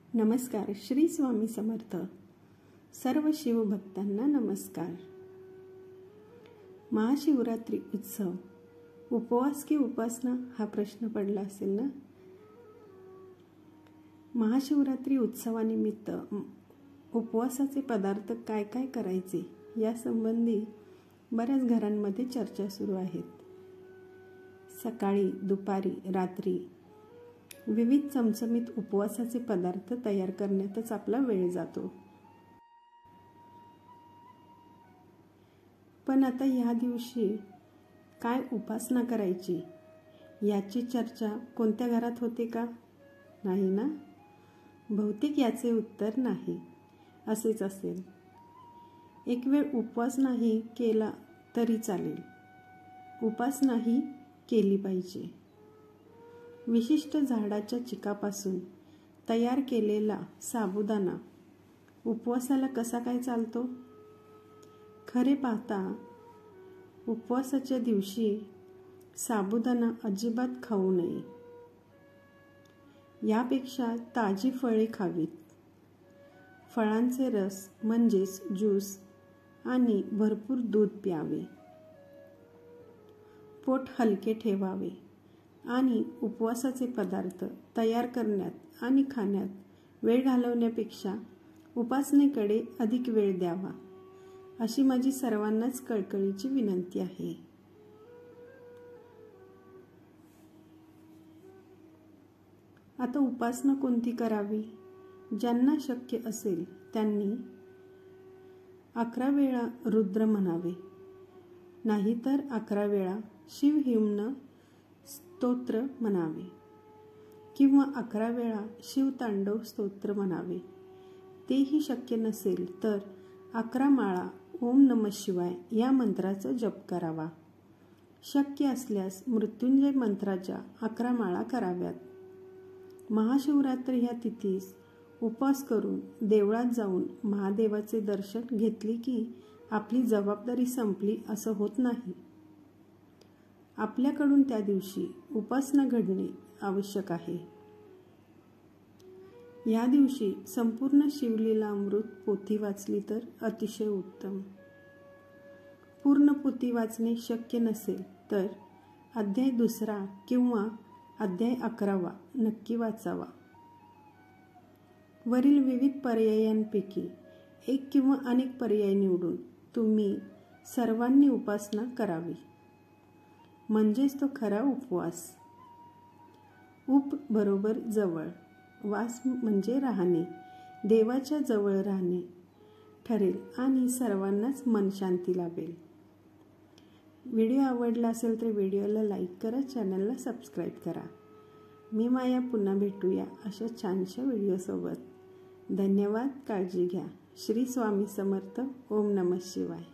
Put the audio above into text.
नमस्कार. श्री स्वामी समर्थ. सर्व शिवभक्तांना नमस्कार. महाशिवरात्री उत्सव उपवास की उपासना हा प्रश्न पडला असेल ना. महाशिवरात्री उत्सवानिमित्त उपवासाचे पदार्थ काय काय करायचे या संबंधी बऱ्याच घरांमध्ये चर्चा सुरू आहेत. सकाळी, दुपारी, रात्री विविध चमचमीत उपवासाचे पदार्थ तयार करण्यातच आपला वेळ जातो. पण आता या दिवशी काय उपासना करायची याची चर्चा कोणत्या घरात होते का? नाही ना. बहुतेक याचे उत्तर नाही असेच असेल. एक वेळ उपवास नाही केला तरी चालेल, उपासनाही केली पाहिजे. विशिष्ट झाडाच्या चिकापासून तयार केलेला साबुदाणा उपवासाला कसा काय चालतो? खरे पाहता उपवासाच्या दिवशी साबुदाणा अजिबात खाऊ नये. यापेक्षा ताजी फळे खावीत. फळांचे रस म्हणजेच ज्यूस आणि भरपूर दूध प्यावे. पोट हलके ठेवावे आणि उपवासाचे पदार्थ तयार करण्यात आणि खाण्यात वेळ घालवण्यापेक्षा उपासनेकडे अधिक वेळ द्यावा, अशी माझी सर्वांनाच कळकळीची विनंती आहे. आता उपासना कोणती करावी? ज्यांना शक्य असेल त्यांनी 11 वेळा रुद्र म्हणावे, नाहीतर 11 वेळा शिवहिम्न स्तोत्र म्हणावे किंवा 11 वेळा शिवतांडव स्तोत्र म्हणावे. तेही शक्य नसेल तर 11 माळा ओम नमः शिवाय या मंत्राचा जप करावा. शक्य असल्यास मृत्युंजय मंत्राच्या 11 माळा कराव्यात. महाशिवरात्री ह्या तिथीस उपवास करून देवळात जाऊन महादेवाचे दर्शन घेतले की आपली जबाबदारी संपली असं होत नाही. आपल्याकडून त्या दिवशी उपासना घडणे आवश्यक आहे. या दिवशी संपूर्ण शिवलीला अमृत पोथी वाचली तर अतिशय उत्तम. पूर्ण पोथी वाचणे शक्य नसेल तर अध्याय 2 किंवा अध्याय 11 नक्की वाचावा. वरील विविध पर्यायांपैकी एक किंवा अनेक पर्याय निवडून तुम्ही सर्वांनी उपासना करावी, म्हणजेच तो खरा उपवास. उप बरोबर जवळ, वास म्हणजे राहणे, देवाच्या जवळ राहणे ठरेल आणि सर्वांनाच मन शांती लाभेल. व्हिडिओ आवडला असेल तर व्हिडिओला लाईक करा, चॅनलला सबस्क्राईब करा. मी माया पुन्हा भेटूया अशा छानशा व्हिडिओसोबत. धन्यवाद. काळजी घ्या. श्री स्वामी समर्थ. ओम नमः शिवाय.